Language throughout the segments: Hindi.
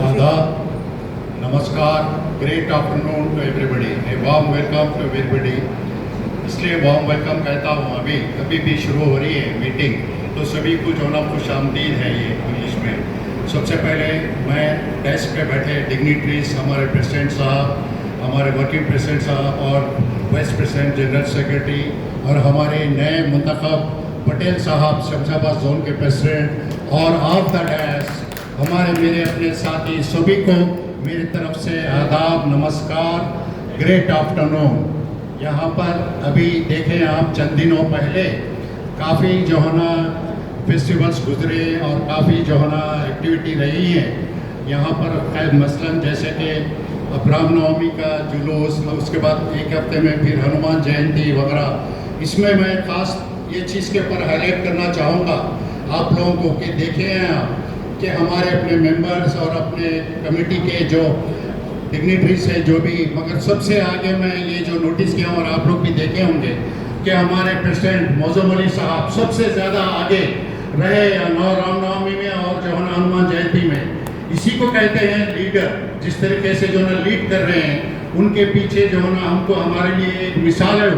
आदाब, नमस्कार, great afternoon to everybody, a warm welcome to everybody. इसलिए वार्म वेलकम कहता हूँ। अभी भी शुरू हो रही है मीटिंग, तो सभी को जो ना खुश आमदीद है ये इंग्लिश में। सबसे पहले मैं डेस्क पे बैठे डिग्निटरीज, हमारे प्रेसिडेंट साहब, हमारे वर्किंग प्रेसिडेंट साहब और वाइस प्रेसिडेंट जनरल सेक्रेटरी और हमारे नए मुंतखब पटेल साहब शमशाबाद जोन के प्रेसिडेंट और ऑफ द डैश हमारे मेरे अपने साथी सभी को मेरी तरफ से आदाब, नमस्कार, ग्रेट आफ्टरनून। यहाँ पर अभी देखें आप, चंद दिनों पहले काफ़ी जो है ना फेस्टिवल्स गुजरे और काफ़ी जो है ना एक्टिविटी रही है यहाँ पर। खैर मसलन जैसे कि रामनवमी का जुलूस, उसके बाद एक हफ्ते में फिर हनुमान जयंती वगैरह। इसमें मैं ख़ास ये चीज़ के ऊपर हाईलाइट करना चाहूँगा आप लोगों को कि देखें आप कि हमारे अपने मेंबर्स और अपने कमेटी के जो डिग्निटरीज है जो भी, मगर सबसे आगे मैं ये जो नोटिस किया और आप लोग भी देखे होंगे कि हमारे प्रेसिडेंट मौजूम अली साहब सबसे ज़्यादा आगे रहे रामनवमी में और जो है ना हनुमान जयंती में। इसी को कहते हैं लीडर। जिस तरीके से जो ना लीड कर रहे हैं उनके पीछे जो है ना हमको हमारे लिए एक मिसाल है,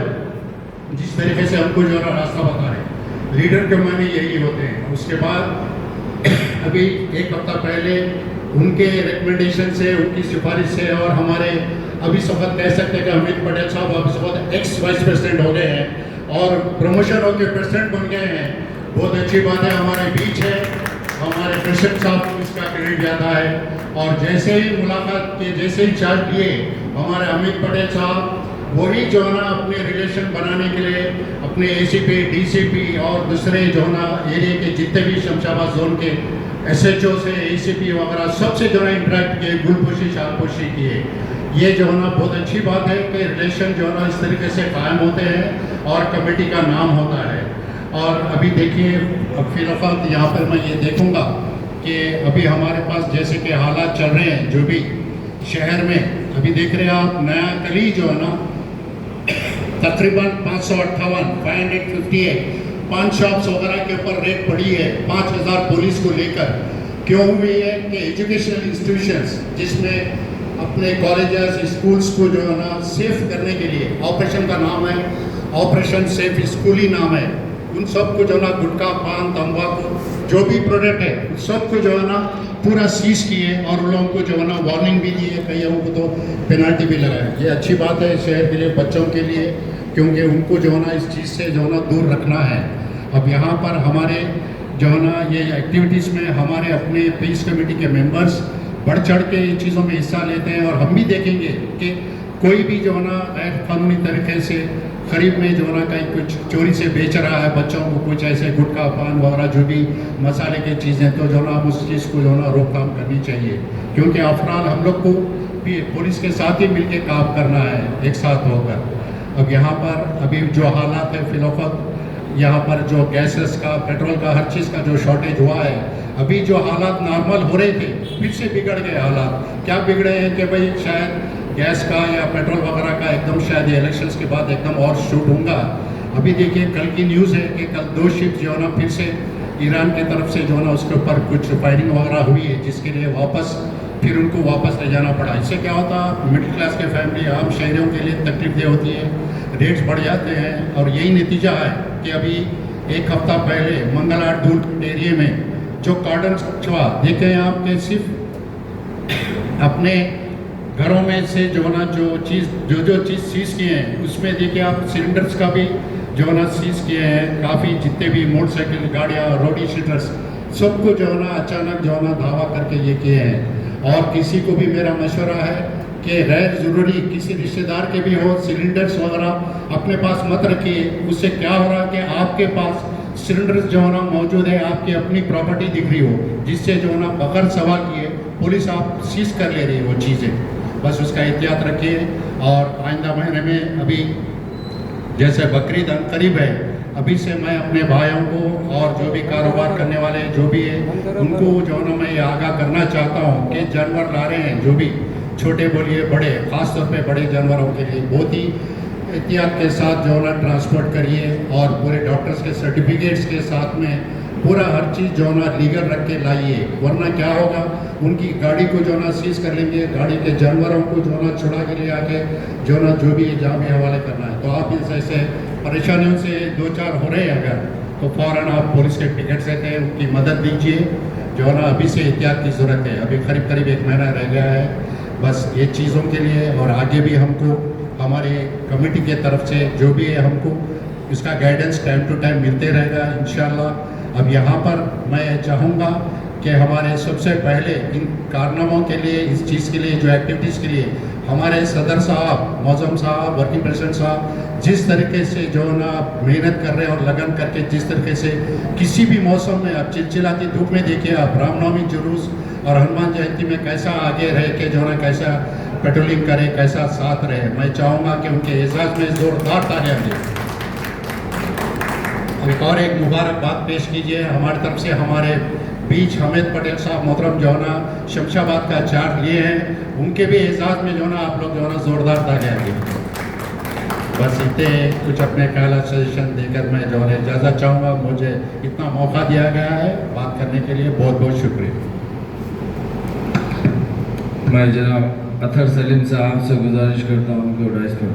जिस तरीके से हमको जो है रास्ता बता रहे हैं। लीडर के मायने यही होते हैं। उसके बाद अभी एक हफ्ता पहले उनके रिकमेंडेशन से, उनकी सिफारिश से और हमारे अभी इस वक्त कह सकते हैं कि अमित पटेल साहब अभी इस वक्त एक्स वाइस प्रेसिडेंट हो गए हैं और प्रमोशन होकर प्रेसिडेंट बन गए हैं। बहुत अच्छी बात है, हमारे बीच है। हमारे प्रेसिडेंट साहब को इसका क्रेडिट ज़्यादा है। और जैसे ही मुलाकात के जैसे ही चार्ज लिए हमारे अमित पटेल साहब, वही जो है ना अपने रिलेशन बनाने के लिए अपने एसीपी, डीसीपी और दूसरे जो है ना एरिया के जितने भी शमशाबाद जोन के एसएचओ से एसीपी वगैरह सबसे जो है इंटरेक्ट किए, गुलपोशी शालपोशी किए। ये जो है ना बहुत अच्छी बात है कि रिलेशन जो है ना इस तरीके से कायम होते हैं और कमेटी का नाम होता है। और अभी देखिए, अब फिलहाल यहाँ पर मैं ये देखूँगा कि अभी हमारे पास जैसे कि हालात चल रहे हैं जो भी शहर में, अभी देख रहे हैं आप, नया कली जो है ना तकरीबन 558 पान शॉप्स वगैरह के ऊपर रेट पड़ी है 5000 पुलिस को लेकर। क्यों हुई है कि एजुकेशनल इंस्टीट्यूशंस जिसमें अपने कॉलेजेस, स्कूल्स को जो है ना सेफ करने के लिए ऑपरेशन का नाम है ऑपरेशन सेफ स्कूल ही नाम है। उन सबको जो है ना गुटखा, पान, तंबाकू जो भी प्रोडक्ट है उन सबको जो है ना पूरा सीज किए और उन लोगों को जो है ना वार्निंग भी दी है, कई लोगों को तो पेनल्टी भी लगाए। ये अच्छी बात है शहर के लिए, बच्चों के लिए, क्योंकि उनको जो है ना इस चीज़ से जो है ना दूर रखना है। अब यहाँ पर हमारे जो है ना ये एक्टिविटीज़ में हमारे अपने पीस कमेटी के मेंबर्स बढ़ चढ़ के इन चीज़ों में हिस्सा लेते हैं। और हम भी देखेंगे कि कोई भी जो है ना गैर कानूनी तरीके से करीब में जो है ना कहीं कुछ चोरी से बेच रहा है बच्चों को, कुछ ऐसे गुटखा, पान वगैरह जो भी मसाले की चीज़ें, तो जो है ना उस चीज़ को जो है ना रोकथाम करनी चाहिए। क्योंकि अफराल हम लोग को भी पुलिस के साथ ही मिलकर काम करना है, एक साथ होकर। अब यहाँ पर अभी जो हालात है फिलहाल, यहाँ पर जो गैसेस का, पेट्रोल का, हर चीज़ का जो शॉर्टेज हुआ है, अभी जो हालात नॉर्मल हो रहे थे फिर से बिगड़ गए हालात। क्या बिगड़े हैं कि भाई शायद गैस का या पेट्रोल वगैरह का एकदम शायद इलेक्शंस के बाद एकदम और शूट होगा। अभी देखिए कल की न्यूज़ है कि कल 2 शिप जो है ना फिर से ईरान की तरफ से जो है ना उसके ऊपर कुछ फायरिंग वगैरह हुई है, जिसके लिए फिर उनको वापस ले जाना पड़ा। इससे क्या होता, मिडिल क्लास के फैमिली, आम शहरियों के लिए तकलीफदेह होती है, रेट्स बढ़ जाते हैं। और यही नतीजा है कि अभी एक हफ्ता पहले मंगलहाट दूर एरिया में जो कार्डन छुआ देखें आपके, सिर्फ अपने घरों में से जो ना जो चीज़ सीज किए हैं उसमें देखिए आप सिलेंडर्स का भी जो ना सीज किए हैं। काफ़ी जितने भी मोटरसाइकिल, गाड़ियाँ, रोडी शीटर्स सबको जो है ना अचानक जो है ना धावा करके ये किए हैं। और किसी को भी मेरा मशवरा है कि गैर ज़रूरी किसी रिश्तेदार के भी हो सिलेंडर्स वगैरह अपने पास मत रखिए। उससे क्या हो रहा है कि आपके पास सिलेंडर्स जो है ना मौजूद है, आपकी अपनी प्रॉपर्टी दिख रही हो, जिससे जो है ना बगैर सवाल किए पुलिस आप सीज कर ले रही है वो चीज़ें। बस उसका एहतियात रखिए। और आइंदा महीने में अभी जैसे बकरीद करीब है, अभी से मैं अपने भाइयों को और जो भी कारोबार करने वाले जो भी है उनको जो है ना मैं ये आगाह करना चाहता हूँ कि जानवर ला रहे हैं जो भी, छोटे बोलिए बड़े, ख़ास तौर पे बड़े जानवरों के लिए बहुत ही एहतियात के साथ जो है ना ट्रांसपोर्ट करिए और पूरे डॉक्टर्स के सर्टिफिकेट्स के साथ में पूरा हर चीज़ जो ना लीगल रख के लाइए, वरना क्या होगा, उनकी गाड़ी को जो ना सीज कर लेंगे, गाड़ी के जानवरों को जो ना छुड़ा के ले आके जो ना जो भी जाम में हवाले करना है। तो आप इस ऐसे परेशानियों से दो चार हो रहे हैं अगर, तो फ़ौरन आप पुलिस के टिकट से थे उनकी मदद दीजिए। जो ना अभी से एहतियात की ज़रूरत है, अभी करीब करीब 1 महीना रह गया है बस ये चीज़ों के लिए, और आगे भी हमको हमारे कमेटी के तरफ से जो भी है हमको इसका गाइडेंस टाइम टू टाइम मिलते रहेगा इंशाल्लाह। अब यहाँ पर मैं चाहूँगा कि हमारे सबसे पहले इन कारनामों के लिए, इस चीज़ के लिए, जो एक्टिविटीज़ के लिए हमारे सदर साहब, मौज़म साहब, वर्किंग प्रेसिडेंट साहब जिस तरीके से जो ना मेहनत कर रहे हैं और लगन करके जिस तरीके से किसी भी मौसम में, आप चिलचिलाती धूप में देखिए, आप रामनवमी जुलूस और हनुमान जयंती में कैसा आगे रह के जो ना कैसा पेट्रोलिंग करें, कैसा साथ रहे। मैं चाहूँगा कि उनके एजाज़ में ज़ोरदार तालियां दें। एक और एक मुबारकबाद पेश कीजिए हमारी तरफ से, हमारे बीच हमीद पटेल साहब मोहतरम जो ना शमशाबाद का चार्ज लिए हैं, उनके भी एजाज़ में जो ना आप लोग जो ना ज़ोरदार तालियां दें। बस इतने कुछ अपने ख्याल सजेशन देकर मैं जो है इजाज़त चाहूँगा। मुझे इतना मौका दिया गया है बात करने के लिए, बहुत बहुत शुक्रिया। मैं जनाब अतहर सलीम साहब से गुजारिश करता हूँ कि डाइस पर